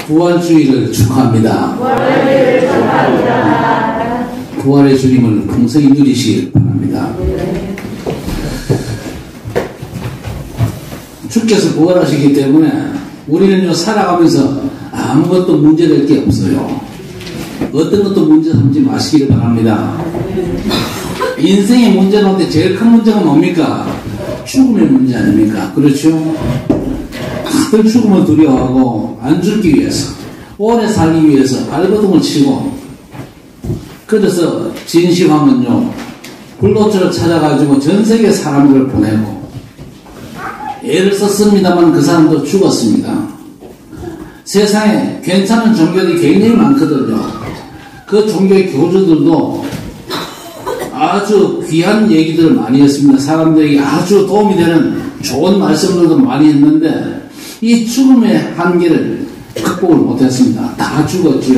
부활주의를 축하합니다. 부활의 주님을 풍성히 누리시길 바랍니다. 주께서 부활하시기 때문에 우리는요, 살아가면서 아무것도 문제될 게 없어요. 어떤 것도 문제 삼지 마시기를 바랍니다. 인생의 문제는 제일 큰 문제가 뭡니까? 죽음의 문제 아닙니까? 그렇죠? 다들 죽음을 두려워하고 안 죽기 위해서, 오래 살기 위해서 발버둥을 치고, 그래서 진시황은요, 불로초를 찾아가지고 전 세계 사람들을 보내고 애를 썼습니다만 그 사람도 죽었습니다. 세상에 괜찮은 종교들이 굉장히 많거든요. 그 종교의 교주들도 아주 귀한 얘기들을 많이 했습니다. 사람들에게 아주 도움이 되는 좋은 말씀들도 많이 했는데 이 죽음의 한계를 극복을 못했습니다. 다 죽었죠.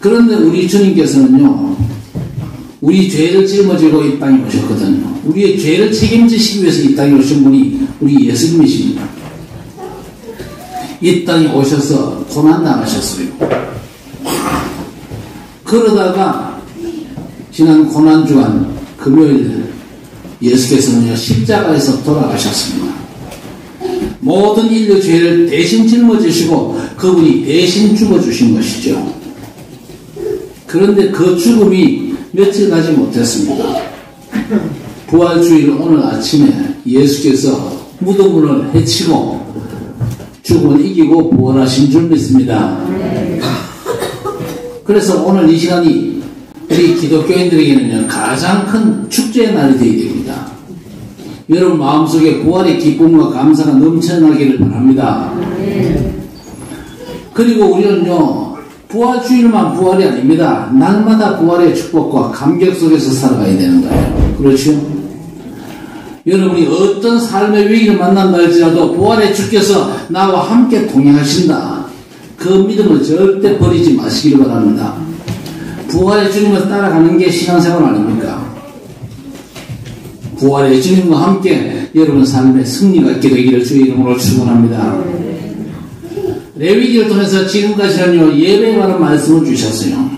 그런데 우리 주님께서는요, 우리 죄를 짊어지고 이 땅에 오셨거든요. 우리의 죄를 책임지시기 위해서 이 땅에 오신 분이 우리 예수님이십니다. 이 땅에 오셔서 고난당하셨어요. 그러다가 지난 고난주간 금요일 예수께서는요, 십자가에서 돌아가셨습니다. 모든 인류 죄를 대신 짊어지시고 그분이 대신 죽어주신 것이죠. 그런데 그 죽음이 며칠 가지 못했습니다. 부활주일 오늘 아침에 예수께서 무덤을 해치고 죽음을 이기고 부활하신 줄 믿습니다. 그래서 오늘 이 시간이 우리 기독교인들에게는요, 가장 큰 축제의 날이 되어야 됩니다. 여러분 마음속에 부활의 기쁨과 감사가 넘쳐나기를 바랍니다. 그리고 우리는요, 부활주일만 부활이 아닙니다. 날마다 부활의 축복과 감격 속에서 살아가야 되는 거예요. 그렇죠? 여러분이 어떤 삶의 위기를 만난다 할지라도 부활의 주께서 나와 함께 동행하신다. 그 믿음을 절대 버리지 마시기를 바랍니다. 부활의 주님을 따라가는 게 신앙생활 아닙니까? 부활의 주님과 함께 여러분 삶의 승리가 있게 되기를 주의 이름으로 축원합니다. 레위기를 통해서 지금까지는요, 예배에 관한 말씀을 주셨어요.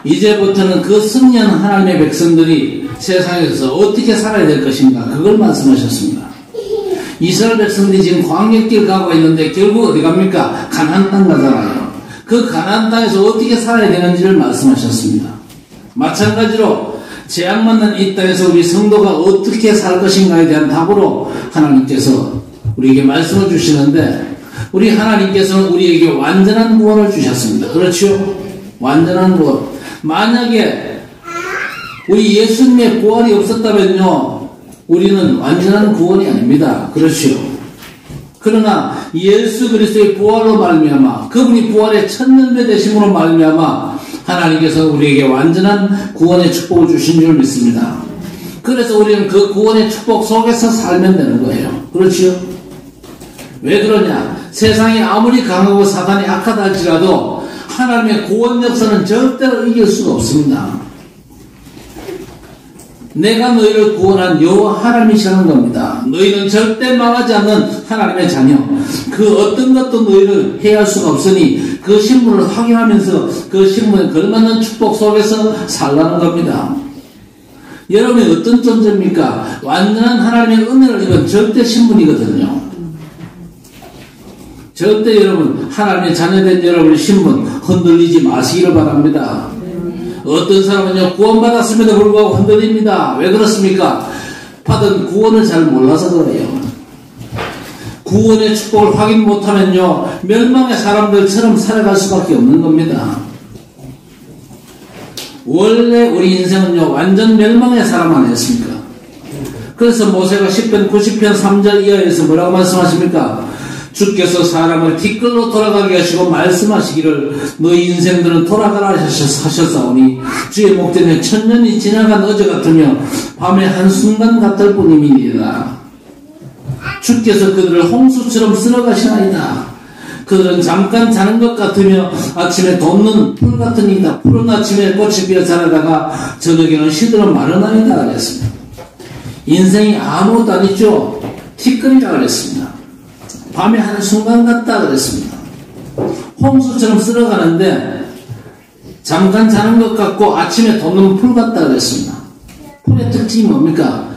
이제부터는 그 승리하는 하나님의 백성들이 세상에서 어떻게 살아야 될 것인가, 그걸 말씀하셨습니다. 이스라엘 백성들이 지금 광야길 가고 있는데 결국 어디 갑니까? 가나안 땅 가잖아요. 그 가나안 땅에서 어떻게 살아야 되는지를 말씀하셨습니다. 마찬가지로 재앙만난 이 땅에서 우리 성도가 어떻게 살 것인가에 대한 답으로 하나님께서 우리에게 말씀을 주시는데, 우리 하나님께서는 우리에게 완전한 구원을 주셨습니다. 그렇죠? 완전한 구원. 만약에 우리 예수님의 부활이 없었다면요, 우리는 완전한 구원이 아닙니다. 그렇죠? 그러나 예수 그리스도의 부활로 말미암아, 그분이 부활의 첫 열매 되심으로 말미암아 하나님께서 우리에게 완전한 구원의 축복을 주신 줄 믿습니다. 그래서 우리는 그 구원의 축복 속에서 살면 되는 거예요. 그렇죠? 왜 그러냐? 세상이 아무리 강하고 사단이 악하다 할지라도 하나님의 구원 역사는 절대로 이길 수가 없습니다. 내가 너희를 구원한 여호와 하나님이시라는 겁니다. 너희는 절대 망하지 않는 하나님의 자녀. 그 어떤 것도 너희를 해할 수가 없으니 그 신분을 확인하면서 그 신분에 걸맞는 축복 속에서 살라는 겁니다. 여러분이 어떤 존재입니까? 완전한 하나님의 은혜를 입은 절대 신분이거든요. 절대 여러분 하나님의 자녀된 여러분의 신분 흔들리지 마시기를 바랍니다. 어떤 사람은요, 구원받았음에도 불구하고 흔들립니다. 왜 그렇습니까? 받은 구원을 잘 몰라서 그래요. 구원의 축복을 확인 못하면요, 멸망의 사람들처럼 살아갈 수밖에 없는 겁니다. 원래 우리 인생은요, 완전 멸망의 사람 아니었습니까? 그래서 모세가 10편 90편 3절 이하에서 뭐라고 말씀하십니까? 주께서 사람을 티끌로 돌아가게 하시고 말씀하시기를 너희 인생들은 돌아가라 하셨사오니 주의 목전에 천년이 지나간 어제 같으며 밤의 한순간 같을 뿐이니이다. 주께서 그들을 홍수처럼 쓸어가시나이다. 그들은 잠깐 자는 것 같으며 아침에 돋는 풀 같으니이다. 푸른 아침에 꽃이 피어 자라다가 저녁에는 시들어 마르나이다 그랬습니다. 인생이 아무것도 아니죠. 티끌이라 그랬습니다. 밤에 한순간 같다 그랬습니다. 홍수처럼 쓸어가는데 잠깐 자는 것 같고 아침에 돋는 풀 같다 그랬습니다. 풀의 특징이 뭡니까?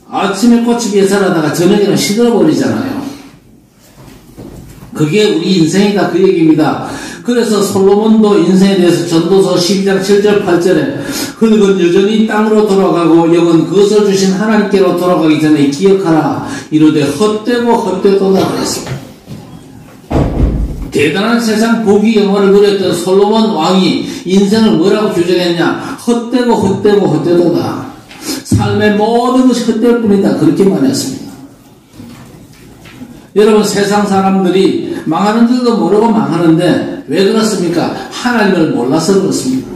아침에 꽃이 비살하다가 저녁에는 시들어버리잖아요. 그게 우리 인생이다 그 얘기입니다. 그래서 솔로몬도 인생에 대해서 전도서 12장 7절 8절에 흙은 여전히 땅으로 돌아가고 영은 그것을 주신 하나님께로 돌아가기 전에 기억하라 이르되 헛되고 헛되도다 그랬습니다. 대단한 세상 보기 영화를 누렸던 솔로몬 왕이 인생을 뭐라고 규정했냐? 헛되고 헛되고 헛되도다. 삶의 모든 것이 헛될 뿐이다. 그렇게 말했습니다. 여러분 세상 사람들이 망하는 줄도 모르고 망하는데 왜 그렇습니까? 하나님을 몰라서 그렇습니다.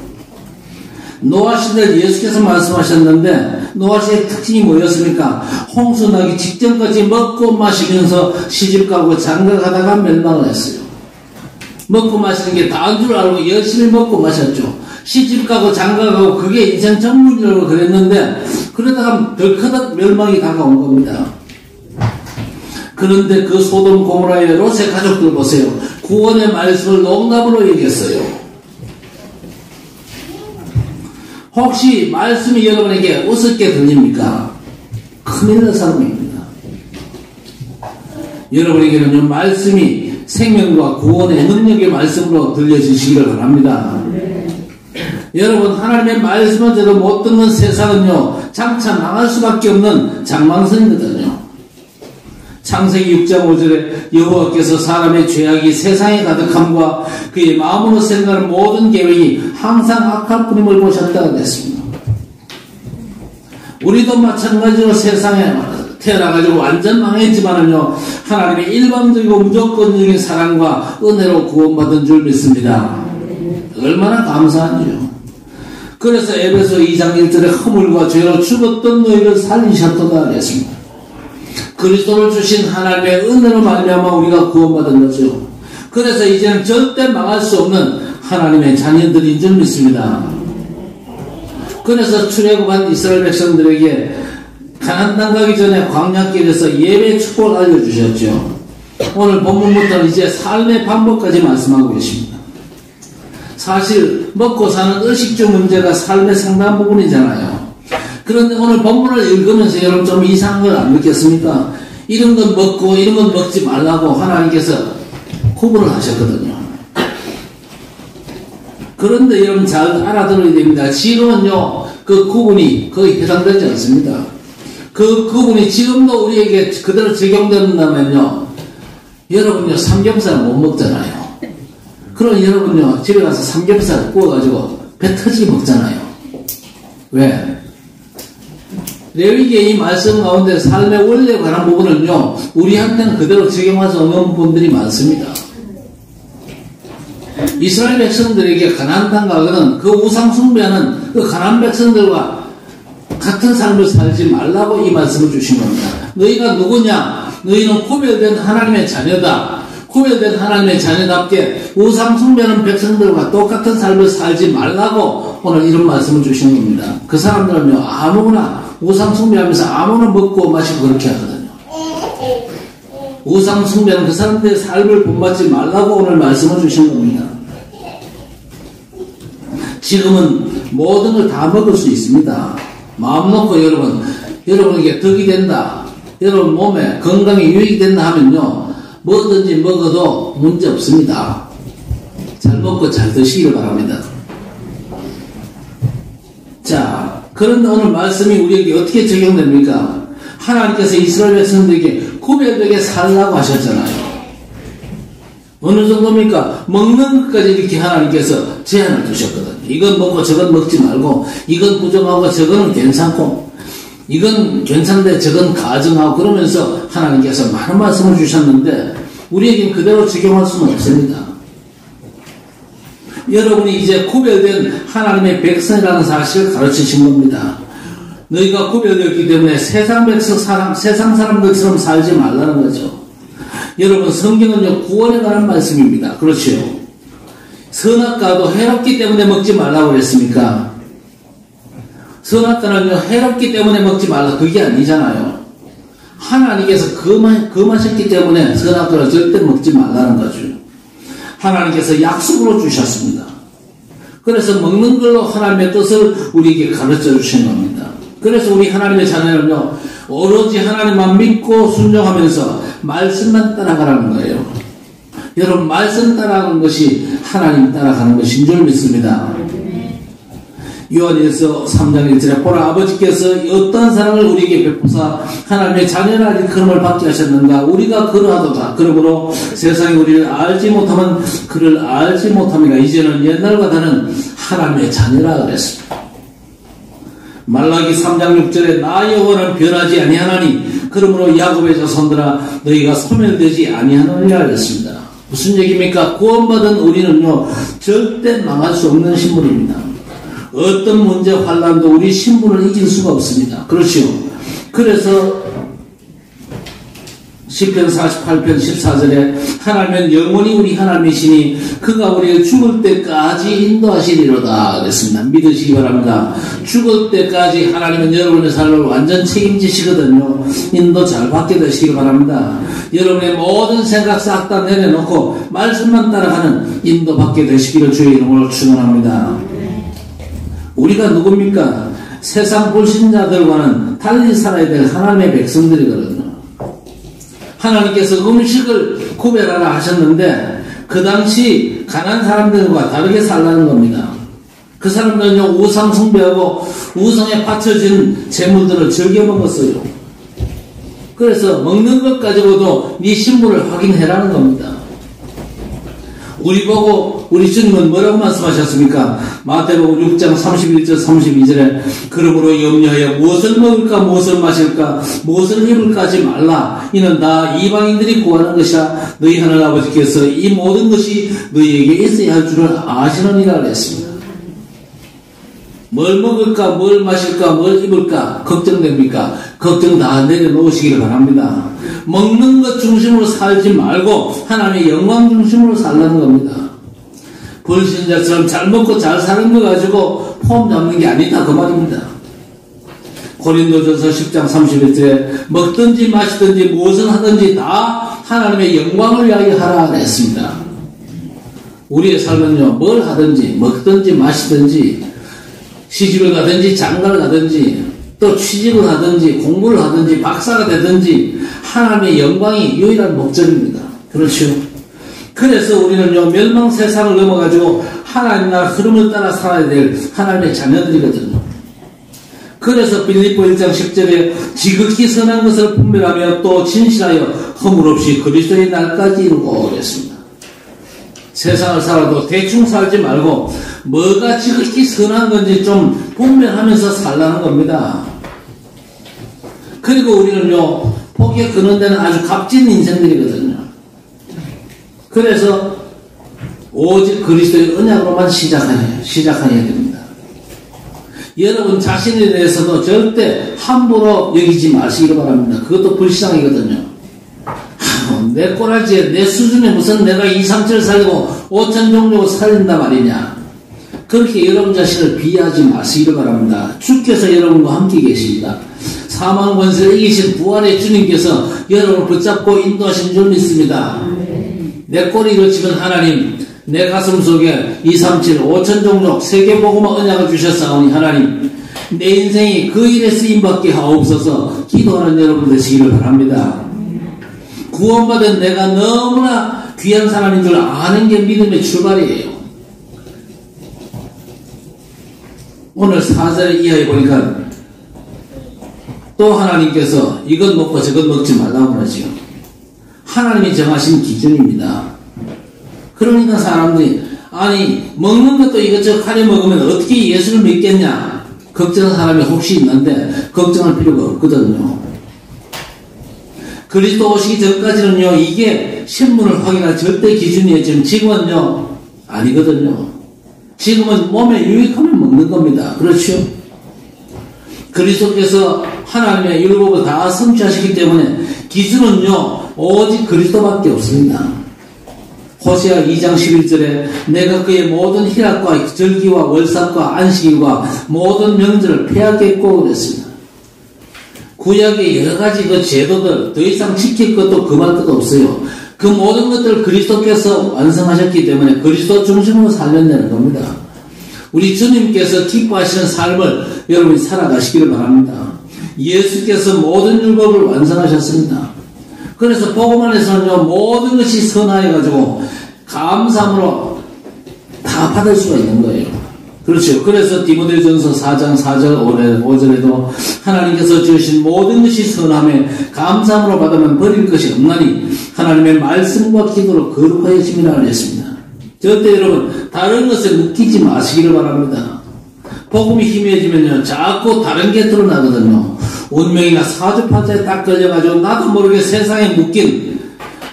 노아 시대 예수께서 말씀하셨는데 노아 시대의 특징이 뭐였습니까? 홍수 나기 직전까지 먹고 마시면서 시집가고 장가가다가 멸망을 했어요. 먹고 마시는 게 다인 줄 알고 열심히 먹고 마셨죠. 시집가고 장가가고 그게 인생 전문이라고 그랬는데 그러다가 덜커덕 멸망이 다가온 겁니다. 그런데 그 소돔 고모라의 롯의 가족들 보세요. 구원의 말씀을 농담으로 얘기했어요. 혹시 말씀이 여러분에게 우습게 들립니까? 큰일 날 사람입니다. 여러분에게는요 말씀이 생명과 구원의 능력의 말씀으로 들려주시기를 바랍니다. 여러분 하나님의 말씀을 제대로 못 듣는 세상은요 장차 망할 수밖에 없는 장망성이거든요. 창세기 6장 5절에 여호와께서 사람의 죄악이 세상에 가득함과 그의 마음으로 생각하는 모든 계획이 항상 악할 뿐임을 보셨다고 했습니다. 우리도 마찬가지로 세상에 태어나가지고 완전 망했지만은요 하나님의 일방적이고 무조건적인 사랑과 은혜로 구원받은 줄 믿습니다. 얼마나 감사한지요. 그래서 에베소 2장 1절에 허물과 죄로 죽었던 너희를 살리셨도다 했습니다. 그리스도를 주신 하나님의 은혜로 말미암아 우리가 구원받은 거죠. 그래서 이제는 절대 망할 수 없는 하나님의 자녀들인 줄 믿습니다. 그래서 출애굽한 이스라엘 백성들에게 가나안 땅 가기 전에 광야길에서 예배 축복을 알려주셨죠. 오늘 본문부터는 이제 삶의 방법까지 말씀하고 계십니다. 사실 먹고 사는 의식주 문제가 삶의 상당 부분이잖아요. 그런데 오늘 본문을 읽으면서 여러분 좀 이상한 걸 안 느꼈습니까? 이런 건 먹고 이런 건 먹지 말라고 하나님께서 구분을 하셨거든요. 그런데 여러분 잘 알아들어야 됩니다. 지금은요 그 구분이 거의 해당되지 않습니다. 그 구분이 지금도 우리에게 그대로 적용된다면요 여러분요 삼겹살 못 먹잖아요. 그럼 여러분요 집에 가서 삼겹살 구워가지고 배 터지게 먹잖아요. 왜? 레위기의 이 말씀 가운데 삶의 원리에 관한 부분은요 우리한테는 그대로 적용할 수 없는 분들이 많습니다. 이스라엘 백성들에게 가나안 땅 가거든 그 우상 숭배하는 그 가나안 백성들과 같은 삶을 살지 말라고 이 말씀을 주신 겁니다. 너희가 누구냐? 너희는 구별된 하나님의 자녀다. 구별된 하나님의 자녀답게 우상 숭배하는 백성들과 똑같은 삶을 살지 말라고 오늘 이런 말씀을 주신 겁니다. 그 사람들은요 아무거나 우상 숭배하면서 아무나 먹고 마시고 그렇게 하거든요. 우상 숭배하는 그 사람들의 삶을 본받지 말라고 오늘 말씀을 주신 겁니다. 지금은 모든 걸 다 먹을 수 있습니다. 마음 놓고 여러분에게 덕이 된다. 여러분 몸에 건강에 유익이 된다 하면요. 뭐든지 먹어도 문제 없습니다. 잘 먹고 잘 드시기를 바랍니다. 자, 그런데 오늘 말씀이 우리에게 어떻게 적용됩니까? 하나님께서 이스라엘 백성들에게 구별되게 살라고 하셨잖아요. 어느 정도입니까? 먹는 것까지 이렇게 하나님께서 제한을 두셨거든요. 이건 먹고 저건 먹지 말고, 이건 부정하고 저거는 괜찮고, 이건 괜찮은데 저건 가증하고, 그러면서 하나님께서 많은 말씀을 주셨는데 우리에겐 그대로 적용할 수는 없습니다. 여러분이 이제 구별된 하나님의 백성이라는 사실을 가르치신 겁니다. 너희가 구별되었기 때문에 세상 사람들처럼 살지 말라는 거죠. 여러분 성경은요 구원에 관한 말씀입니다. 그렇죠? 선악과도 해롭기 때문에 먹지 말라고 그랬습니까? 선악과는요 해롭기 때문에 먹지 말라 그게 아니잖아요. 하나님께서 금하셨기 때문에 선악과를 절대 먹지 말라는 거죠. 하나님께서 약속으로 주셨습니다. 그래서 먹는 걸로 하나님의 뜻을 우리에게 가르쳐 주신 겁니다. 그래서 우리 하나님의 자녀는요, 오로지 하나님만 믿고 순종하면서 말씀만 따라가라는 거예요. 여러분, 말씀 따라가는 것이 하나님 따라가는 것인 줄 믿습니다. 요한일서 3장 1절에 보라, 아버지께서 어떤 사랑을 우리에게 베푸사 하나님의 자녀라 일컬음을 받게 하셨는가. 우리가 그러하도다. 그러므로 세상이 우리를 알지 못하면 그를 알지 못합니다. 이제는 옛날과 다른 하나님의 자녀라 그랬습니다. 말라기 3장 6절에 나 여호와는 변하지 아니하나니 그러므로 야곱의 자손들아 너희가 소멸되지 아니하느니라 그랬습니다. 무슨 얘기입니까? 구원받은 우리는요, 절대 망할 수 없는 신분입니다. 어떤 문제, 환란도 우리 신분을 이길 수가 없습니다. 그렇죠? 그래서 시편 48편 14절에 하나님은 영원히 우리 하나님이시니 그가 우리를 죽을 때까지 인도하시리로다 그랬습니다. 믿으시기 바랍니다. 죽을 때까지 하나님은 여러분의 삶을 완전 책임지시거든요. 인도 잘 받게 되시기 바랍니다. 여러분의 모든 생각 싹 다 내려놓고 말씀만 따라가는 인도 받게 되시기를 주의 이름으로 축원합니다. 우리가 누굽니까? 세상 불신자들과는 달리 살아야 될 하나님의 백성들이거든요. 하나님께서 음식을 구별하라 하셨는데 그 당시 가난한 사람들과 다르게 살라는 겁니다. 그 사람들은요, 우상 숭배하고 우상에 바쳐진 재물들을 즐겨 먹었어요. 그래서 먹는 것 가지고도 네 신분을 확인해라는 겁니다. 우리 보고 우리 주님은 뭐라고 말씀하셨습니까? 마태복음 6장 31절 32절에 그러므로 염려하여 무엇을 먹을까 무엇을 마실까 무엇을 입을까 하지 말라. 이는 다 이방인들이 구하는 것이라 너희 하늘 아버지께서 이 모든 것이 너희에게 있어야 할 줄을 아시느니라 그랬습니다. 뭘 먹을까 뭘 마실까 뭘 입을까 걱정됩니까? 걱정 다 내려놓으시기를 바랍니다. 먹는 것 중심으로 살지 말고 하나님의 영광 중심으로 살라는 겁니다. 불신자처럼 잘 먹고 잘 사는 거 가지고 폼 잡는 게 아니다 그 말입니다. 고린도전서 10장 31절에 먹든지 마시든지 무엇을 하든지 다 하나님의 영광을 위하여 하라 그랬습니다. 우리의 삶은요, 뭘 하든지 먹든지 마시든지 시집을 가든지 장가를 가든지 또 취직을 하든지 공부를 하든지 박사가 되든지 하나님의 영광이 유일한 목적입니다. 그렇죠? 그래서 우리는요, 멸망 세상을 넘어가지고 하나님 나라 흐름을 따라 살아야 될 하나님의 자녀들이거든요. 그래서 빌립보 1장 10절에 지극히 선한 것을 분별하며 또 진실하여 허물 없이 그리스도의 날까지 이루고 그랬습니다. 세상을 살아도 대충 살지 말고 뭐가 지극히 선한 건지 좀 분별하면서 살라는 겁니다. 그리고 우리는요, 포기에 그는 데는 아주 값진 인생들이거든요. 그래서 오직 그리스도의 언약으로만 시작해야 됩니다. 여러분 자신에 대해서도 절대 함부로 여기지 마시기 바랍니다. 그것도 불신앙이거든요. 내 꼬라지에 내 수준에 무슨 내가 2, 3절 살고 5천 종족 살린다 말이냐. 그렇게 여러분 자신을 비하하지 마시기를 바랍니다. 주께서 여러분과 함께 계십니다. 사망 권세를 이기신 부활의 주님께서 여러분을 붙잡고 인도하신 줄 믿습니다. 내 꼬리를 집은 하나님, 내 가슴 속에 2, 3, 7, 5천 종족 세계복음화 언약을 주셨사오니 하나님, 내 인생이 그 일에 쓰임받게 하옵소서. 기도하는 여러분 되시기를 바랍니다. 구원받은 내가 너무나 귀한 사람인 줄 아는 게 믿음의 출발이에요. 오늘 4절 이하에 보니까 또 하나님께서 이것 먹고 저것 먹지 말라고 그러지요. 하나님이 정하신 기준입니다. 그러니까 사람들이 아니 먹는 것도 이것저것 하려 먹으면 어떻게 예수를 믿겠냐 걱정하는 사람이 혹시 있는데 걱정할 필요가 없거든요. 그리스도 오시기 전까지는요, 이게 신분을 확인할 절대 기준이었지만 지금은요 아니거든요. 지금은 몸에 유익하면 먹는 겁니다. 그렇죠? 그리스도께서 하나님의 율법을 다 성취하시기 때문에 기준은요 오직 그리스도밖에 없습니다. 호세아 2장 11절에 내가 그의 모든 희락과 절기와 월삭과 안식일과 모든 명절을 폐하겠고 그랬습니다. 구약의 여러 가지 그 제도들 더 이상 지킬 것도 금할 것도 없어요. 그 모든 것들을 그리스도께서 완성하셨기 때문에 그리스도 중심으로 살려내는 겁니다. 우리 주님께서 기뻐하시는 삶을 여러분이 살아가시기를 바랍니다. 예수께서 모든 율법을 완성하셨습니다. 그래서 복음 안에서는요, 모든 것이 선하여가지고 감사함으로 다 받을 수가 있는 거예요. 그렇죠. 그래서 디모데전서 4장 4절 5절에도 하나님께서 주신 모든 것이 선함에 감사함으로 받으면 버릴 것이 없나니 하나님의 말씀과 기도로 거룩하여짐이라 했습니다. 절대 여러분 다른 것에 묶이지 마시기를 바랍니다. 복음이 희미해지면요 자꾸 다른 게 드러나거든요. 운명이나 사주팔자에 딱 걸려가지고 나도 모르게 세상에 묶인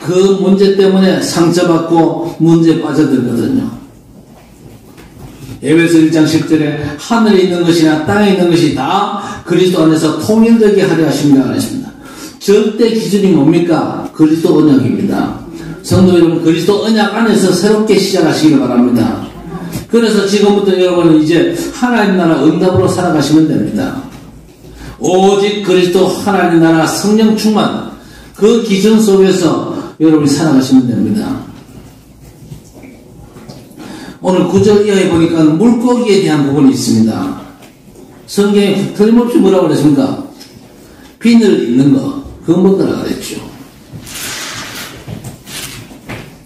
그 문제 때문에 상처받고 문제에 빠져들거든요. 에베소 1장 10절에 하늘에 있는 것이나 땅에 있는 것이 다 그리스도 안에서 통일되게 하려 하십니다. 그랬습니다. 절대 기준이 뭡니까? 그리스도 언약입니다. 성도 여러분, 그리스도 언약 안에서 새롭게 시작하시기를 바랍니다. 그래서 지금부터 여러분은 이제 하나님 나라 응답으로 살아가시면 됩니다. 오직 그리스도 하나님 나라 성령 충만 그 기준 속에서 여러분이 살아가시면 됩니다. 오늘 9절 이하에 보니까 물고기에 대한 부분이 있습니다. 성경에 틀림없이 뭐라고 그랬습니까? 비늘 있는 거, 그거 먹으라 그랬죠.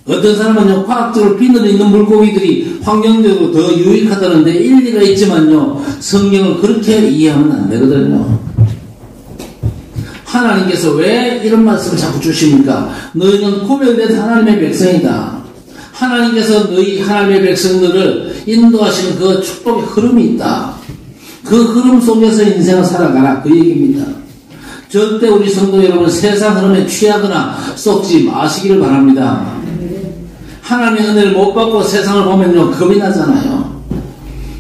어떤 사람은요, 과학적으로 비늘 있는 물고기들이 환경적으로 더 유익하다는데 일리가 있지만요, 성경을 그렇게 이해하면 안 되거든요. 하나님께서 왜 이런 말씀을 자꾸 주십니까? 너희는 구별된 하나님의 백성이다. 하나님께서 너희 하나님의 백성들을 인도하시는 그 축복의 흐름이 있다. 그 흐름 속에서 인생을 살아가라. 그 얘기입니다. 절대 우리 성도 여러분 세상 흐름에 취하거나 썩지 마시기를 바랍니다. 하나님의 은혜를 못 받고 세상을 보면요 겁이 나잖아요.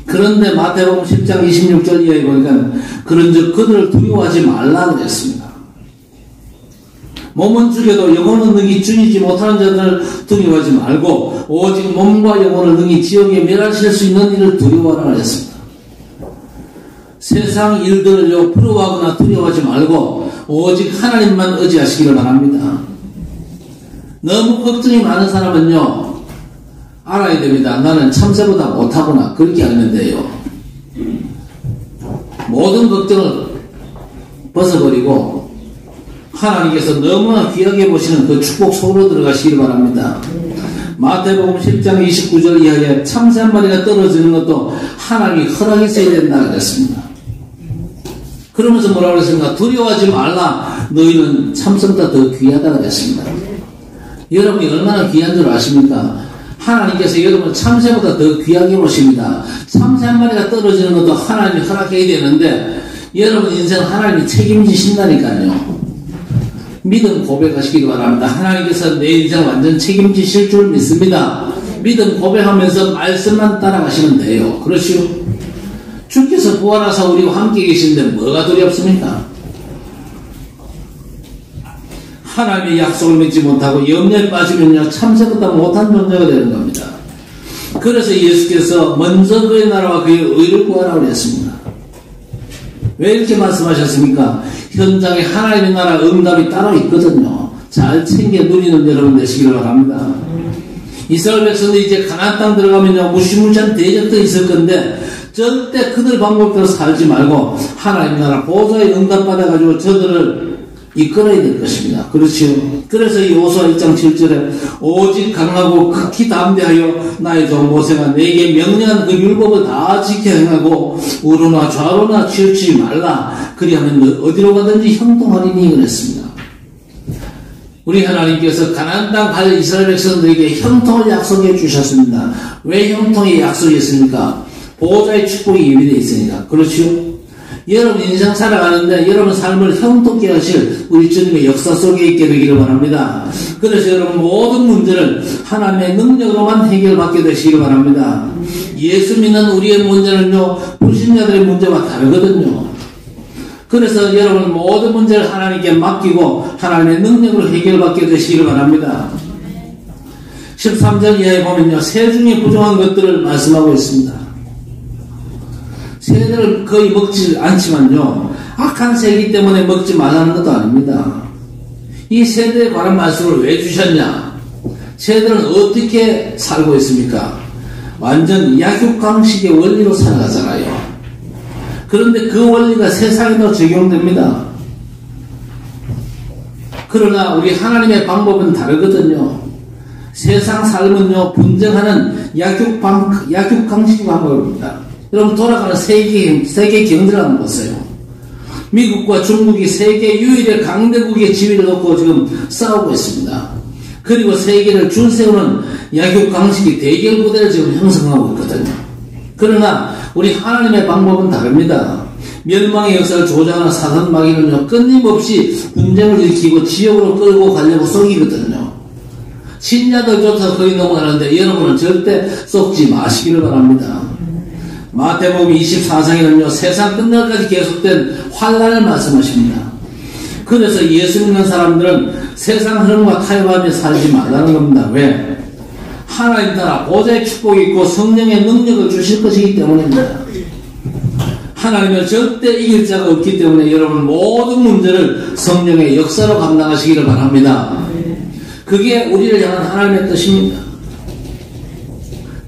그런데 마태복음 10장 26절 이하에 보니까 그런즉 그들을 두려워하지 말라 그랬습니다. 몸은 죽여도 영혼은 능히 죽이지 못하는 자들을 두려워하지 말고 오직 몸과 영혼을 능히 지옥에 멸하실 수 있는 일을 두려워하라 그랬습니다. 세상 일들을요 부러워하거나 두려워하지 말고 오직 하나님만 의지하시기를 바랍니다. 너무 걱정이 많은 사람은요 알아야 됩니다. 나는 참새보다 못하구나. 그렇게 알면 돼요. 모든 걱정을 벗어버리고 하나님께서 너무나 귀하게 보시는 그 축복 속으로 들어가시기를 바랍니다. 마태복음 10장 29절 이하에 참새 한 마리가 떨어지는 것도 하나님이 허락했어야 된다 그랬습니다. 그러면서 뭐라고 그랬습니까? 두려워하지 말라. 너희는 참새보다 더 귀하다 그랬습니다. 여러분이 얼마나 귀한 줄 아십니까? 하나님께서 여러분 참새보다 더 귀하게 보십니다. 참새 한 마리가 떨어지는 것도 하나님이 허락해야 되는데 여러분 인생 하나님이 책임지신다니까요. 믿음 고백하시기 바랍니다. 하나님께서 내 인생 완전 책임지실 줄 믿습니다. 믿음 고백하면서 말씀만 따라가시면 돼요. 그렇지요? 주께서 부활하사 우리와 함께 계신데 뭐가 두렵습니까? 하나님의 약속을 믿지 못하고 염려에 빠지면요 참새보다 못한 존재가 되는 겁니다. 그래서 예수께서 먼저 그의 나라와 그의 의를 구하라고 했습니다. 왜 이렇게 말씀하셨습니까? 현장에 하나님의 나라 응답이 따로 있거든요. 잘 챙겨 누리는 여러분 되시기를 바랍니다. 이스라엘 백성들이 이제 가나안 땅 들어가면요 무시무시한 대적도 있을 건데 절대 그들 방법대로 살지 말고 하나님의 나라 보좌에 응답받아가지고 저들을 이끌어야 될 것입니다. 그렇지요? 그래서 이 요수아 1장 7절에 오직 강하고 극히 담대하여 나의 종 모세가 내게 명령한 그 율법을 다 지켜 행하고 우로나 좌로나 치우치지 말라. 그리하면 너 어디로 가든지 형통하리니 그랬습니다. 우리 하나님께서 가나안 땅 갈 이스라엘 백성들에게 형통을 약속해 주셨습니다. 왜 형통이 약속했습니까? 보호자의 축복이 예비되어 있으니까. 그렇지요? 여러분 인생 살아가는데 여러분 삶을 형통케 하실 우리 주님의 역사 속에 있게 되기를 바랍니다. 그래서 여러분 모든 문제를 하나님의 능력으로만 해결받게 되시기를 바랍니다. 예수 믿는 우리의 문제는요 불신자들의 문제와 다르거든요. 그래서 여러분 모든 문제를 하나님께 맡기고 하나님의 능력으로 해결받게 되시기를 바랍니다. 13절 이하에 보면요 새 중에 부정한 것들을 말씀하고 있습니다. 새들을 거의 먹지 않지만요 악한 세기 때문에 먹지 말라는 것도 아닙니다. 이 세대에 관한 말씀을 왜 주셨냐? 세대는 어떻게 살고 있습니까? 완전 약육강식의 원리로 살아가잖아요. 그런데 그 원리가 세상에도 적용됩니다. 그러나 우리 하나님의 방법은 다르거든요. 세상 삶은요, 분쟁하는 약육강식의 방법입니다. 여러분, 돌아가는 세계 경제를 한번 보세요. 미국과 중국이 세계 유일의 강대국의 지위를 놓고 지금 싸우고 있습니다. 그리고 세계를 줄세우는 약육강식이 대결 구대를 지금 형성하고 있거든요. 그러나 우리 하나님의 방법은 다릅니다. 멸망의 역사를 조장하는 사단 마귀는요, 끊임없이 분쟁을 일으키고 지옥으로 끌고 가려고 쏘기거든요. 신자들조차 거의 넘어가는데 여러분은 절대 속지 마시기를 바랍니다. 마태복음 24장에는요, 세상 끝날까지 계속된 환난을 말씀하십니다. 그래서 예수 믿는 사람들은 세상 흐름과 타협하며 살지 말라는 겁니다. 왜? 하나님 나라 보좌의 축복이 있고 성령의 능력을 주실 것이기 때문입니다. 하나님은 절대 이길 자가 없기 때문에 여러분 모든 문제를 성령의 역사로 감당하시기를 바랍니다. 그게 우리를 향한 하나님의 뜻입니다.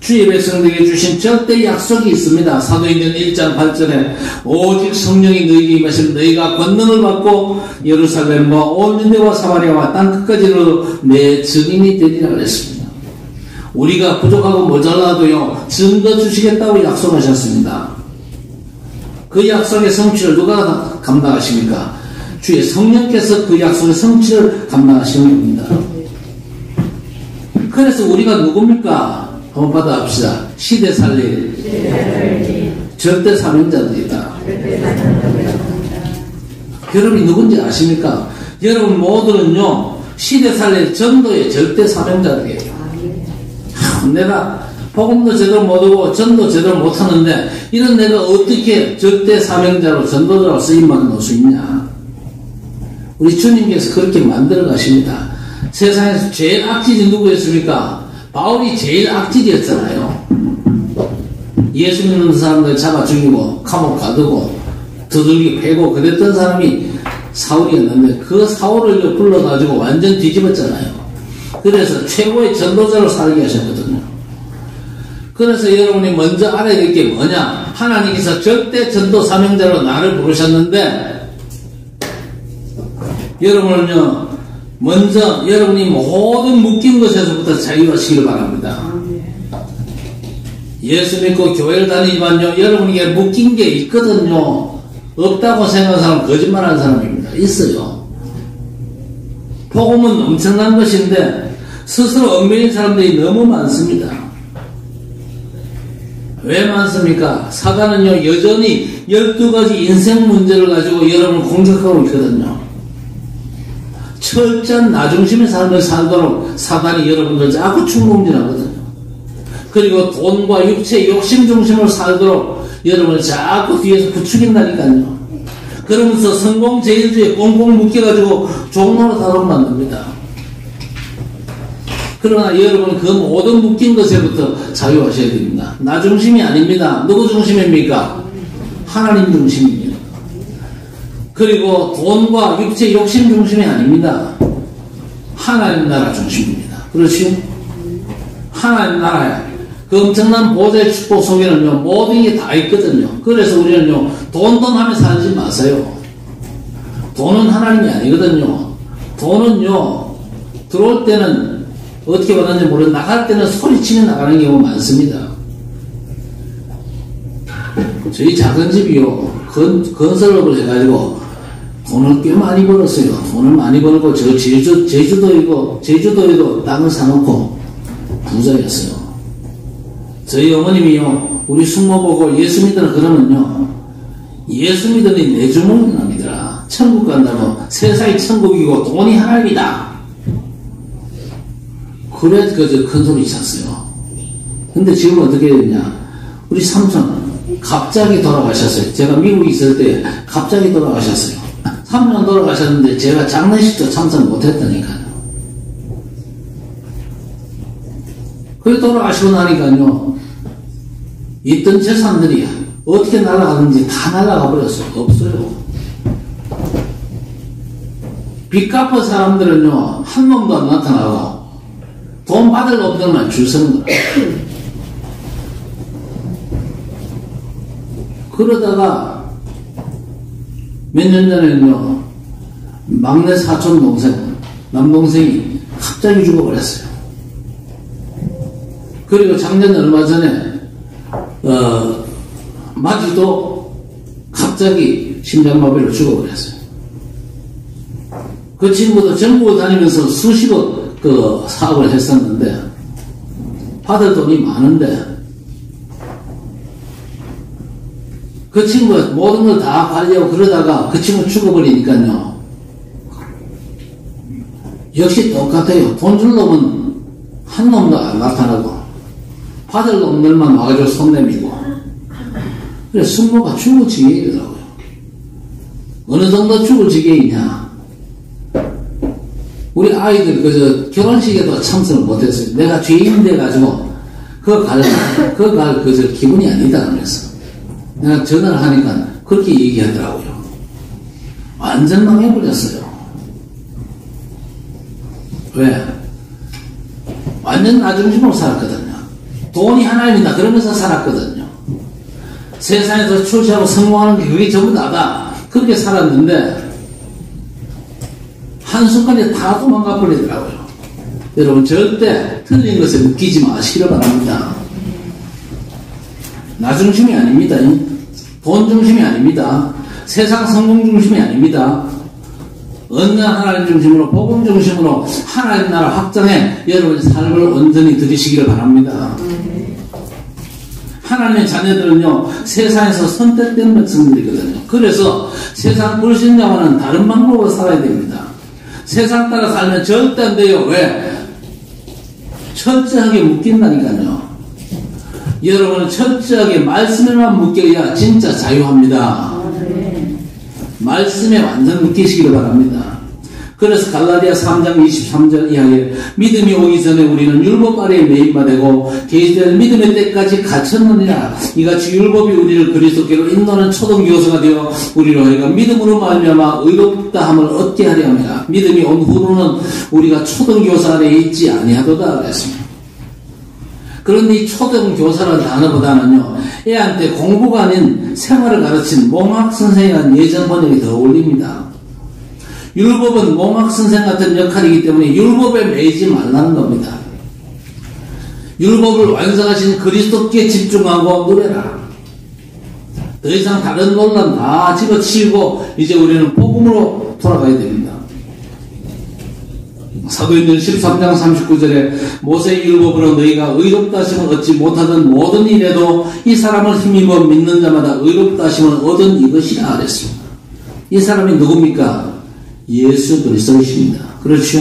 주의 백성들에게 주신 절대 약속이 있습니다. 사도행전 1장 8절에 오직 성령이 너희에게 임하시면 너희가 권능을 받고 예루살렘과 온 유대와 사마리아와 땅끝까지로 내 증인이 되리라 그랬습니다. 우리가 부족하고 모자라도요, 증거 주시겠다고 약속하셨습니다. 그 약속의 성취를 누가 감당하십니까? 주의 성령께서 그 약속의 성취를 감당하시는 겁니다. 그래서 우리가 누굽니까? 한번 받아봅시다. 시대 살릴 절대 사명자들이다. 여러분이 누군지 아십니까? 여러분 모두는요, 시대 살릴 전도의 절대 사명자들이에요. 내가 복음도 제대로 못하고 전도 제대로 못하는데 이런 내가 어떻게 절대 사명자로 전도자로 쓰임받을 놓을 수 있냐? 우리 주님께서 그렇게 만들어 가십니다. 세상에서 제일 악질이 누구였습니까? 바울이 제일 악질이었잖아요. 예수 믿는 사람들 잡아 죽이고 감옥 가두고 두들기 패고 그랬던 사람이 사울이었는데 그 사울을 불러가지고 완전 뒤집었잖아요. 그래서 최고의 전도자로 살게 하셨거든요. 그래서 여러분이 먼저 알아야 될 게 뭐냐? 하나님께서 절대 전도 사명자로 나를 부르셨는데 여러분은요, 먼저 여러분이 모든 묶인 것에서부터 자유하시기를 바랍니다. 예수 믿고 교회를 다니지만요, 여러분에게 묶인 게 있거든요. 없다고 생각하는 사람은 거짓말하는 사람입니다. 있어요. 복음은 엄청난 것인데 스스로 얽매인 사람들이 너무 많습니다. 왜 많습니까? 사단은요, 여전히 12가지 인생 문제를 가지고 여러분을 공격하고 있거든요. 철저한 나중심의 삶을 살도록 사단이 여러분들 자꾸 충동질하거든요. 그리고 돈과 육체, 욕심 중심으로 살도록 여러분을 자꾸 뒤에서 부추긴다니까요. 그러면서 성공제일주의에 꽁꽁 묶여가지고 종로로 다루고 만듭니다. 그러나 여러분 그 모든 묶인 것에부터 자유하셔야 됩니다. 나 중심이 아닙니다. 누구 중심입니까? 하나님 중심입니다. 그리고 돈과 육체 욕심 중심이 아닙니다. 하나님 나라 중심입니다. 그렇지? 하나님 나라에 그 엄청난 보좌의 축복 속에는요, 모든 게 다 있거든요. 그래서 우리는요, 돈 하며 살지 마세요. 돈은 하나님이 아니거든요. 돈은요, 들어올 때는 어떻게 받았는지 모르겠는데 나갈 때는 소리치며 나가는 경우가 많습니다. 저희 작은 집이요, 건설업을 해가지고 돈을 꽤 많이 벌었어요. 돈을 많이 벌고 저 제주도에도 땅을 사놓고 부자였어요. 저희 어머님이요, 우리 숙모 보고 예수 믿으라 그러면요, 예수 믿으니 내 주먹이 납니다. 천국 간다고 세상이 천국이고 돈이 하나님이다. 그래 그저 큰 소리 쳤어요. 근데 지금 어떻게 되냐? 우리 삼촌 갑자기 돌아가셨어요. 제가 미국에 있을 때 갑자기 돌아가셨어요. 3년 돌아가셨는데 제가 장례식도 참석 못했다니까요. 그래 돌아가시고 나니까요, 있던 재산들이 어떻게 날아가는지 다 날아가 버렸어요. 없어요. 빚 갚은 사람들은요, 한 놈도 안 나타나고, 돈 받을 놈들만 줄 서는 거야. 그러다가, 몇 년 전에는요, 막내 사촌 동생, 남동생이 갑자기 죽어버렸어요. 그리고 작년 얼마 전에, 마지도 갑자기 심장마비로 죽어버렸어요. 그 친구도 전국을 다니면서 수십억 그 사업을 했었는데, 받을 돈이 많은데, 그 친구가 모든 걸 다 관리하고 그러다가 그 친구 죽어버리니까요. 역시 똑같아요. 돈 줄 놈은 한 놈도 안 나타나고, 받을 놈들만 와가지고 손 내밀고. 그래, 숙모가 죽을 지경이더라고요. 어느 정도 죽을 지경이냐. 우리 아이들, 결혼식에도 참석을 못했어요. 내가 죄인 돼가지고, 기분이 아니다. 그래서. 내가 전화를 하니까 그렇게 얘기하더라고요. 완전 망해버렸어요. 왜? 완전 나중심으로 살았거든요. 돈이 하나입니다. 그러면서 살았거든요. 세상에서 출세하고 성공하는 게 그게 전부 다다. 그렇게 살았는데, 한순간에 다 도망가 버리더라고요. 여러분, 절대 틀린 것에 묶이지 마시기를 바랍니다. 나 중심이 아닙니다. 돈 중심이 아닙니다. 세상 성공 중심이 아닙니다. 언능 하나님 중심으로, 복음 중심으로 하나님 나라 확장해 여러분의 삶을 온전히 들이시기를 바랍니다. 하나님의 자녀들은요, 세상에서 선택된 백성들이거든요. 그래서 세상 불신자와는 다른 방법으로 살아야 됩니다. 세상 따라 살면 절대 안 돼요. 왜? 철저하게 묶인다니까요. 여러분은 철저하게 말씀에만 묶여야 진짜 자유합니다. 말씀에 완전 묶이시기를 바랍니다. 그래서 갈라디아 3장 23절 이하에 믿음이 오기 전에 우리는 율법 아래에 매임바 되고 계시될 믿음의 때까지 갇혔느니라. 이같이 율법이 우리를 그리스도께로 인도하는 초등교사가 되어 우리로 하여가 믿음으로 말미암아 의롭다 함을 얻게 하려 합니다. 믿음이 온 후로는 우리가 초등교사 아래에 있지 아니하도다 그랬습니다. 그런데 이 초등교사라는 단어보다는요, 애한테 공부가 아닌 생활을 가르친 몽학선생이라는 예전 번역이 더 어울립니다. 율법은 몽학선생 같은 역할이기 때문에 율법에 매이지 말라는 겁니다. 율법을 완성하신 그리스도께 집중하고 누려라. 더 이상 다른 논란 다 집어치우고 이제 우리는 복음으로 돌아가야 됩니다. 사도행전 13장 39절에 모세의 율법으로 너희가 의롭다 하심을 얻지 못하던 모든 일에도 이 사람을 힘입어 믿는 자마다 의롭다 하심을 얻은 이것이라 그랬습니다. 이 사람이 누굽니까? 예수 그리스도이십니다. 그렇죠?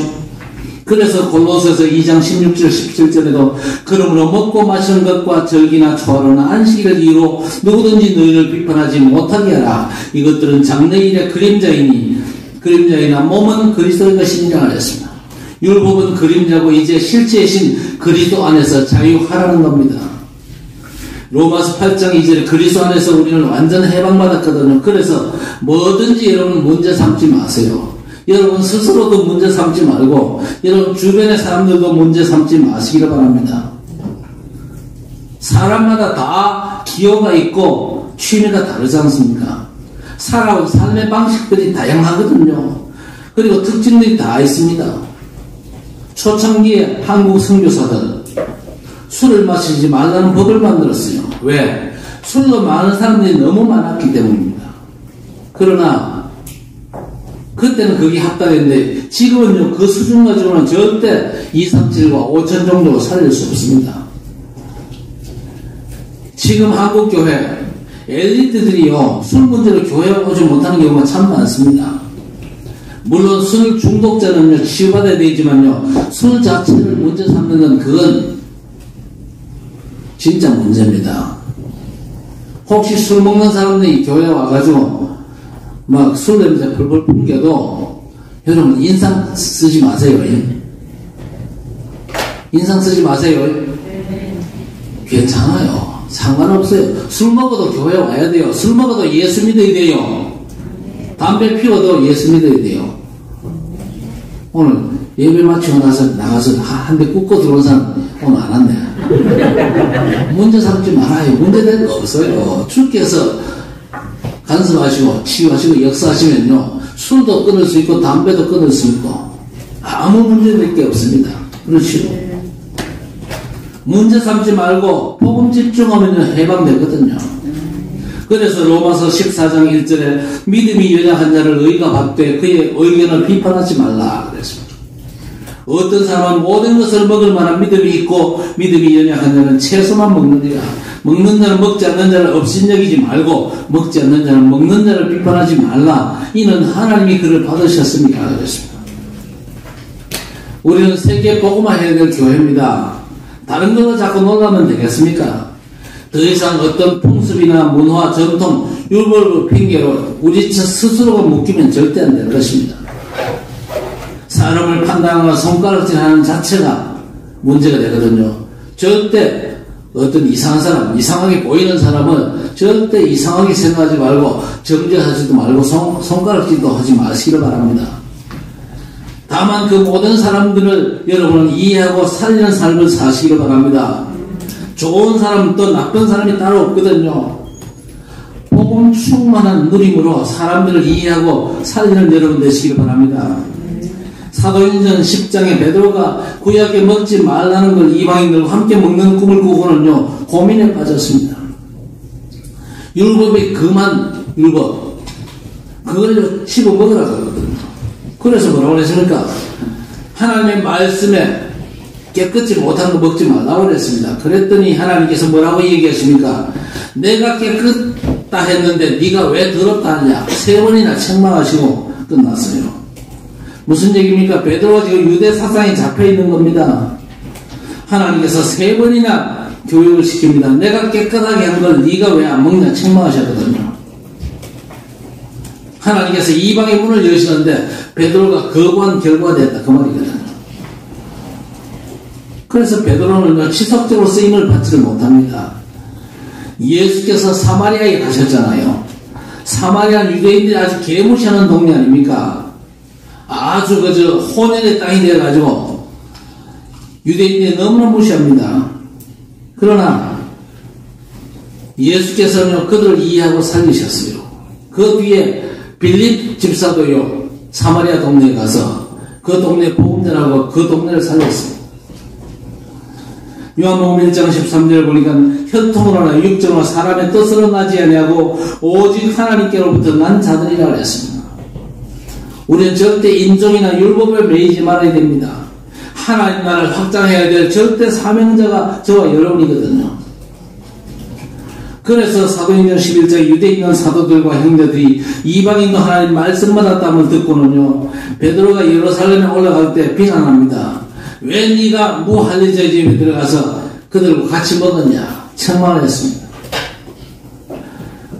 그래서 골로새서 2장 16절 17절에도 그러므로 먹고 마시는 것과 절기나 초하루나 안식일을 이유로 누구든지 너희를 비판하지 못하게 하라. 이것들은 장래일의 그림자이나 몸은 그리스도의 것이니라 그랬습니다. 율법은 그림자고 이제 실제이신 그리스도 안에서 자유하라는 겁니다. 로마서 8장 2절에 그리스도 안에서 우리는 완전 해방받았거든요. 그래서 뭐든지 여러분 문제 삼지 마세요. 여러분 스스로도 문제 삼지 말고 여러분 주변의 사람들도 문제 삼지 마시기를 바랍니다. 사람마다 다 기호가 있고 취미가 다르지 않습니까? 살아온 삶의 방식들이 다양하거든요. 그리고 특징들이 다 있습니다. 초창기에 한국 선교사들 술을 마시지 말라는 법을 만들었어요. 왜? 술로 많은 사람들이 너무 많았기 때문입니다. 그러나 그때는 그게 합당했는데 지금은요, 그 수준 가지고는 절대 237과 5천 정도로 살릴 수 없습니다. 지금 한국교회 엘리트들이요, 술 문제로 교회에 오지 못하는 경우가 참 많습니다. 물론 술 중독자는요, 치유받아야 되지만요, 술 자체를 문제 삼는 건 그건 진짜 문제입니다. 혹시 술 먹는 사람들이 교회에 와가지고 막 술 냄새 펄펄 풍겨도 여러분 인상 쓰지 마세요. 인상 쓰지 마세요. 괜찮아요. 상관없어요. 술 먹어도 교회 와야 돼요. 술 먹어도 예수 믿어야 돼요. 담배 피워도 예수 믿어야 돼요. 오늘 예배 마치고 나서 나가서 한 대 굽고 들어온 사람 오늘 안 왔네. 문제 삼지 말아요. 문제될 거 없어요. 주께서 간섭하시고 치유하시고 역사하시면요, 술도 끊을 수 있고 담배도 끊을 수 있고 아무 문제될 게 없습니다. 그렇죠? 문제 삼지 말고 복음 집중하면요 해방되거든요. 그래서 로마서 14장 1절에 믿음이 연약한 자를 의가 받되 그의 의견을 비판하지 말라 그랬습니다. 어떤 사람은 모든 것을 먹을 만한 믿음이 있고 믿음이 연약한 자는 채소만 먹느니라. 먹는 자는 먹지 않는 자를 업신여기지 말고 먹지 않는 자는 먹는 자를 비판하지 말라. 이는 하나님이 그를 받으셨습니다 그랬습니다. 우리는 세계 복음화 해야 될 교회입니다. 다른 걸로 자꾸 놀라면 되겠습니까? 더 이상 어떤 풍습이나 문화, 전통, 율법을 핑계로 우리 스스로가 묶이면 절대 안 될 것입니다. 사람을 판단하거나 손가락질하는 자체가 문제가 되거든요. 절대 어떤 이상한 사람, 이상하게 보이는 사람은 절대 이상하게 생각하지 말고 정죄하지도 말고 손가락질도 하지 마시기를 바랍니다. 다만 그 모든 사람들을 여러분은 이해하고 살리는 삶을 사시기를 바랍니다. 좋은 사람 또 나쁜 사람이 따로 없거든요. 복음 충만한 누림으로 사람들을 이해하고 살리는 여러분 되시기를 바랍니다. 사도행전 10장에 베드로가 구약에 먹지 말라는 걸 이방인들과 함께 먹는 꿈을 꾸고는요 고민에 빠졌습니다. 율법이 금한 율법 그걸 씹어 먹으라고 하거든요. 그래서 뭐라고 했습니까? 하나님의 말씀에 깨끗이 못한 거 먹지 말라고 그랬습니다. 그랬더니 하나님께서 뭐라고 얘기하십니까? 내가 깨끗다 했는데 네가 왜 더럽다 하냐? 3번이나 책망하시고 끝났어요. 무슨 얘기입니까? 베드로가 지금 유대 사상에 잡혀있는 겁니다. 하나님께서 3번이나 교육을 시킵니다. 내가 깨끗하게 한 걸 네가 왜 안 먹냐? 책망하셨거든요. 하나님께서 이방의 문을 여시는데 베드로가 거부한 결과가 됐다 그 말이거든요. 그래서 베드로는 지속적으로 쓰임을 받지를 못합니다. 예수께서 사마리아에 가셨잖아요. 사마리아는 유대인들이 아주 개무시하는 동네 아닙니까? 아주 그저 혼연의 땅이 되어가지고 유대인들이 너무나 무시합니다. 그러나 예수께서는 그들을 이해하고 살리셨어요. 그 뒤에 빌립 집사도요 사마리아 동네에 가서 그 동네 복음 전하고 그 동네를 살렸습니다. 요한복음 1장 13절 보니까 혈통으로나 육정으로 사람의 뜻으로 나지 아니하고 오직 하나님께로부터 난 자들이라 그랬습니다. 우리는 절대 인종이나 율법에 매이지 말아야 됩니다. 하나님 나라를 확장해야 될 절대 사명자가 저와 여러분이거든요. 그래서 사도행전 11장에 유대에 있는 사도들과 형제들이 이방인도 하나님 말씀 받았다함을 듣고는요 베드로가 예루살렘에 올라갈 때 비난합니다. 왜 네가 무할례자의 집에 들어가서 그들과 같이 먹었냐? 책망을 했습니다.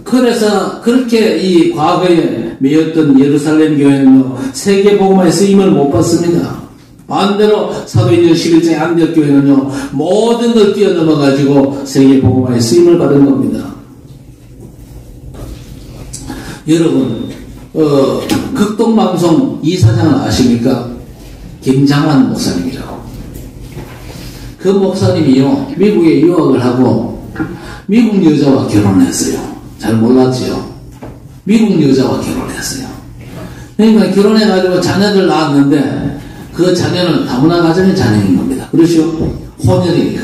그래서 그렇게 이 과거에 매였던 예루살렘 교회는요 세계 복음화의 쓰임을 못 받습니다. 반대로 사도행전 11장의 안디옥 교회는요 모든 걸 뛰어넘어 가지고 세계 복음화의 쓰임을 받은 겁니다. 여러분 극동방송 이사장을 아십니까? 김장환 목사님이라고. 그 목사님이요 미국에 유학을 하고 미국 여자와 결혼했어요. 잘 몰랐지요. 미국 여자와 결혼했어요. 그러니까 결혼해가지고 자녀들 낳았는데 그 자녀는 다문화 가정의 자녀인 겁니다. 그렇죠? 혼혈이니까.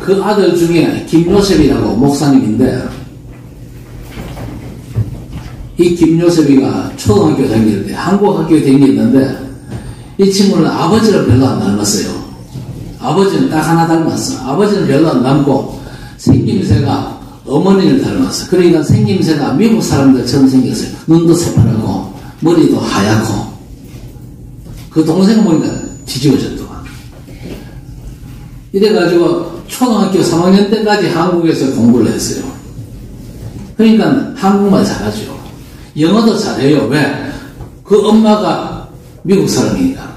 그 아들 중에 김요셉이라고 목사님인데 이 김요셉이가 초등학교 다닐 때 한국 학교에 다녔는데 이 친구는 아버지를 별로 안 닮았어요. 아버지는 딱 하나 닮았어. 아버지는 별로 안 닮고 생김새가 어머니를 닮았어. 그러니까 생김새가 미국 사람들처럼 생겼어요. 눈도 새파랗고 머리도 하얗고. 그 동생 보니까 뒤집어졌더만. 이래가지고 초등학교 3학년 때까지 한국에서 공부를 했어요. 그러니까 한국말 잘하죠. 영어도 잘해요. 왜? 그 엄마가 미국 사람이니까.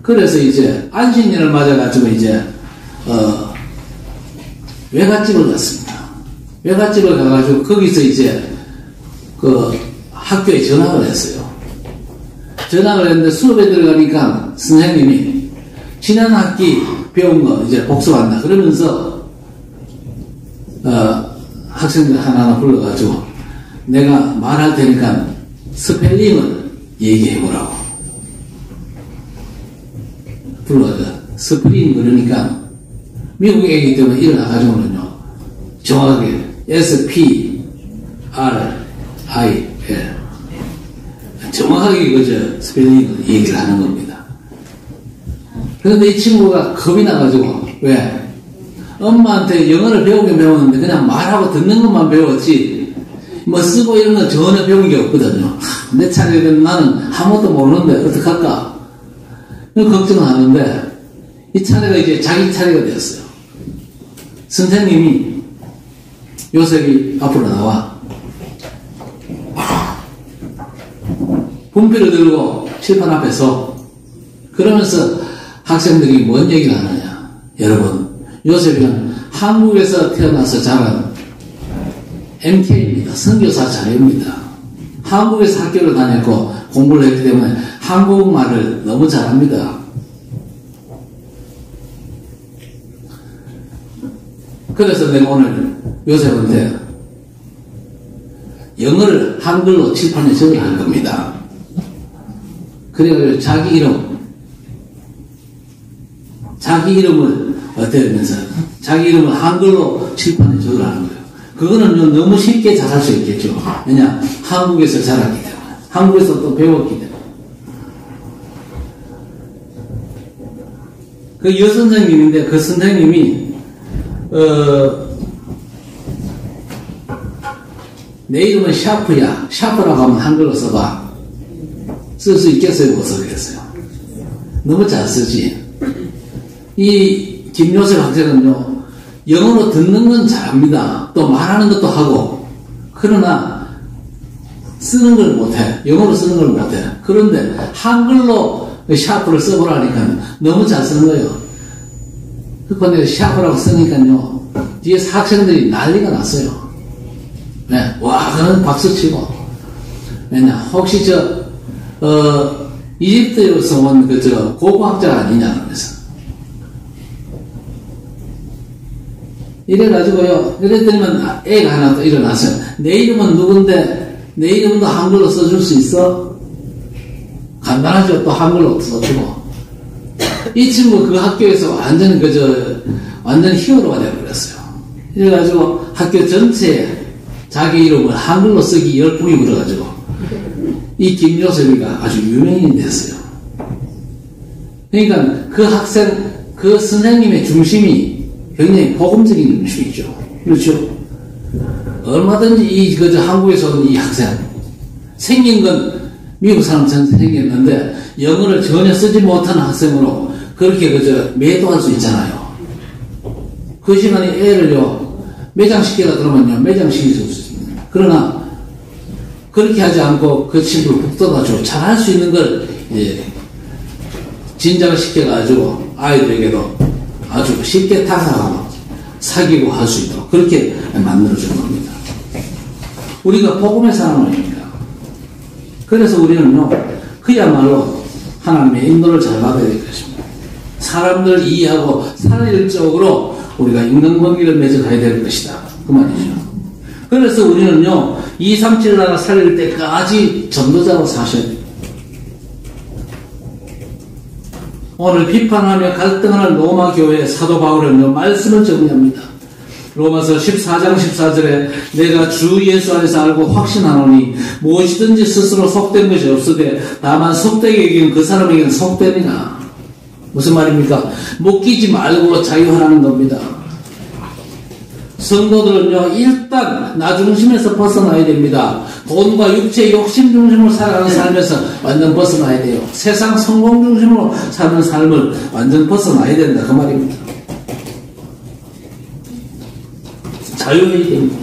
그래서 이제 안식년을 맞아가지고 이제 외갓집을 갔습니다. 외갓집을 가가지고 거기서 이제 그 학교에 전학을 했어요. 전학을 했는데 수업에 들어가니까 선생님이 지난 학기 배운 거 이제 복습한다 그러면서 학생들 하나하나 불러가지고 내가 말할 테니까 스펠링을 얘기해보라고 불러가지고 스프링 그러니까 미국 애기 때문에 일어나가지고는요 정확하게 S-P-R-I-L 정확하게 그저 스펠링을 얘기를 하는 겁니다. 그런데 이 친구가 겁이 나가지고 왜? 엄마한테 영어를 배우긴 배웠는데 그냥 말하고 듣는 것만 배웠지 뭐 쓰고 이런 건 전혀 배운 게 없거든요. 내 차례 되면 나는 아무것도 모르는데 어떡할까? 걱정을 하는데 이 차례가 이제 자기 차례가 되었어요. 선생님이 요셉이 앞으로 나와 분필을 들고 칠판 앞에서 그러면서 학생들이 뭔 얘기를 하느냐. 여러분 요셉이는 한국에서 태어나서 자란 MK입니다. 선교사 자녀입니다. 한국에서 학교를 다녔고 공부를 했기 때문에 한국말을 너무 잘합니다. 그래서 내가 오늘 요셉한테 영어를 한글로 칠판에 적을 할 겁니다. 그래가지고 자기 이름을 어떻게 하면서 자기 이름을 한글로 칠판에 적을 하는 거예요. 그거는 너무 쉽게 잘할 수 있겠죠. 왜냐 한국에서 자랐기 때문에 한국에서 또 배웠기 때문에 그 여선생님인데 그 선생님이 내 이름은 샤프야. 샤프라고 하면 한글로 써봐. 쓸 수 있겠어요? 못 쓰겠어요? 너무 잘 쓰지. 이 김요셉 학생은요 영어로 듣는 건 잘합니다. 또 말하는 것도 하고 그러나 쓰는 걸 못해. 영어로 쓰는 걸 못해. 그런데 한글로 샤프를 써보라니까 너무 잘 쓰는 거예요. 그런데 샤프라고 쓰니까요 뒤에서 학생들이 난리가 났어요. 네, 와 그는 박수치고 왜냐 혹시 이집트에서 온 고고학자 아니냐 그러면서 이래가지고요 이랬더니만 애가 하나 또 일어났어요. 내 이름은 누군데 내 이름도 한글로 써줄 수 있어? 간단하죠. 또 한글로 써주고 이 친구 그 학교에서 완전히 완전 히어로가 되어버렸어요. 이래가지고 학교 전체에 자기 이름을 한글로 쓰기 열풍이 불어가지고 이 김요셉이가 아주 유명인이 됐어요. 그러니까 그 학생, 그 선생님의 중심이 굉장히 복음적인 중심이죠. 그렇죠? 얼마든지 한국에서 온 이 학생 생긴 건 미국 사람처럼 생겼는데 영어를 전혀 쓰지 못하는 학생으로 그렇게 매도할 수 있잖아요. 그 시간에 애를요 매장시키라 그러면요 매장시킬 수 있습니다. 그러나 그렇게 하지 않고 그 친구를 북돋아주고 잘할 수 있는 걸 진작을 시켜가지고 아이들에게도 아주 쉽게 타산하고 사귀고 할 수 있도록 그렇게 만들어주는 겁니다. 우리가 복음의 사람 아닙니까? 그래서 우리는요 그야말로 하나님의 인도를 잘 받아야 될 것입니다. 사람들 이해하고 살릴적으로 우리가 인간관계를 맺어가야 될 것이다. 그 말이죠. 그래서 우리는요 237 나라 살릴 때까지 전도자로 사셔야 돼요. 오늘 비판하며 갈등하는 로마 교회의 사도 바울은요 말씀을 정리합니다. 로마서 14장 14절에 내가 주 예수 안에서 알고 확신하노니 무엇이든지 스스로 속된 것이 없으되 다만 속되게 여기는 그 사람에게는 속되니라. 무슨 말입니까? 묶이지 말고 자유하라는 겁니다. 성도들은요 일단 나 중심에서 벗어나야 됩니다. 돈과 육체의 욕심 중심으로 살아가는 삶에서 완전 벗어나야 돼요. 세상 성공 중심으로 사는 삶을 완전 벗어나야 된다 그 말입니다. 자유해야 됩니다.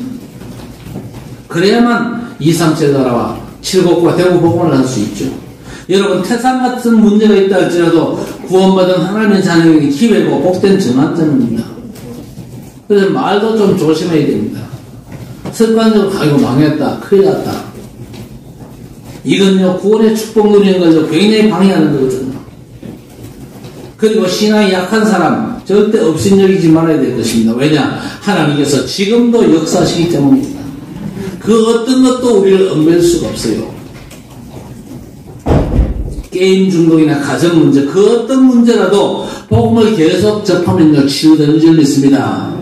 그래야만 237 나라와 칠곡과 대구 복음을 할 수 있죠. 여러분 태산 같은 문제가 있다 할지라도 구원받은 하나님의 자녀에게 기회고 복된 전환점입니다. 그래서 말도 좀 조심해야 됩니다. 습관적으로 아이고 망했다 큰일 났다 이건요, 구원의 축복 누리는 걸요, 굉장히 방해하는 거거든요. 그리고 신앙이 약한 사람, 절대 업신여기지 말아야 될 것입니다. 왜냐? 하나님께서 지금도 역사하시기 때문입니다. 그 어떤 것도 우리를 얽맬 수가 없어요. 게임 중독이나 가정 문제, 그 어떤 문제라도 복음을 계속 접하면요, 치유되는 줄로 있습니다.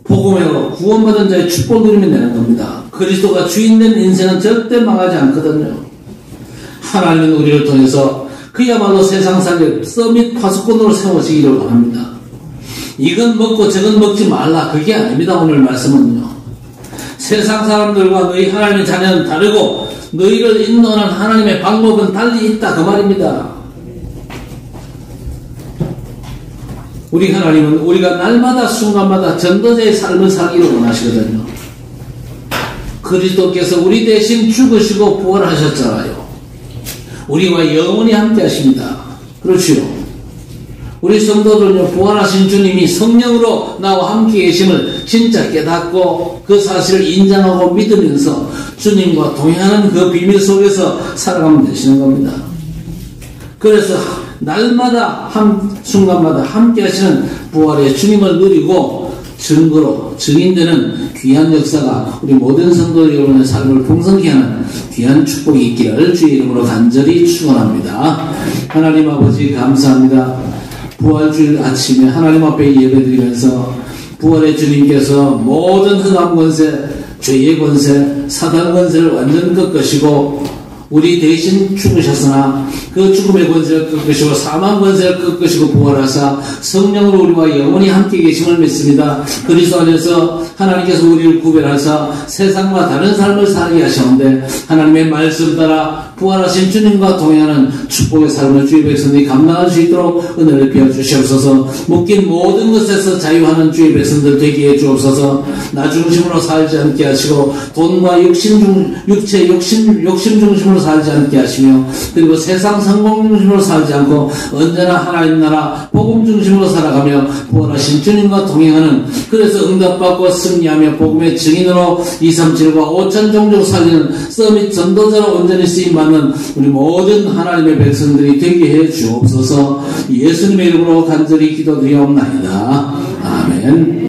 복음으로 구원받은 자의 축복 누리면 되는 겁니다. 그리스도가 주인된 인생은 절대 망하지 않거든요. 하나님은 우리를 통해서 그야말로 세상살이를 썸밋 파수꾼으로 세워지기를 원합니다. 이건 먹고 저건 먹지 말라, 그게 아닙니다. 오늘 말씀은요, 세상 사람들과 너희 하나님의 자녀는 다르고 너희를 인도하는 하나님의 방법은 달리 있다, 그 말입니다. 우리 하나님은 우리가 날마다 순간마다 전도자의 삶을 살기를 원하시거든요. 그리스도께서 우리 대신 죽으시고 부활하셨잖아요. 우리와 영원히 함께 하십니다. 그렇지요. 우리 성도들은요, 부활하신 주님이 성령으로 나와 함께 계심을 진짜 깨닫고 그 사실을 인정하고 믿으면서 주님과 동행하는 그 비밀 속에서 살아가면 되시는 겁니다. 그래서 날마다 순간마다 함께 하시는 부활의 주님을 누리고 증거로 증인되는 귀한 역사가 우리 모든 성도 여러분의 삶을 풍성케 하는 귀한 축복이 있기를 주의 이름으로 간절히 축원합니다. 하나님 아버지 감사합니다. 부활주일 아침에 하나님 앞에 예배드리면서 부활의 주님께서 모든 흑암 권세, 죄의 권세, 사단 권세를 완전 꺾으시고 우리 대신 죽으셨으나 그 죽음의 권세를 꺾으시고 사망 권세를 꺾으시고 부활하사 성령으로 우리와 영원히 함께 계심을 믿습니다. 그리스도 안에서 하나님께서 우리를 구별하사 세상과 다른 삶을 살게 하셨는데 하나님의 말씀 따라 부활하신 주님과 동행하는 축복의 삶을 주의 백성들이 감당할 수 있도록 은혜를 베어주시옵소서. 묶인 모든 것에서 자유하는 주의 백성들 되게 해주옵소서. 나 중심으로 살지 않게 하시고 돈과 육체 욕심 중심으로 살지 않게 하시며 그리고 세상 성공 중심으로 살지 않고 언제나 하나님 나라 복음 중심으로 살아가며 부활하신 주님과 동행하는, 그래서 응답받고 승리하며 복음의 증인으로 237과 5천 종족 살리는 서밋 전도자로 온전히 쓰임받는 우리 모든 하나님의 백성들이 되게 해 주옵소서. 예수님의 이름으로 간절히 기도드리옵나이다. 아멘.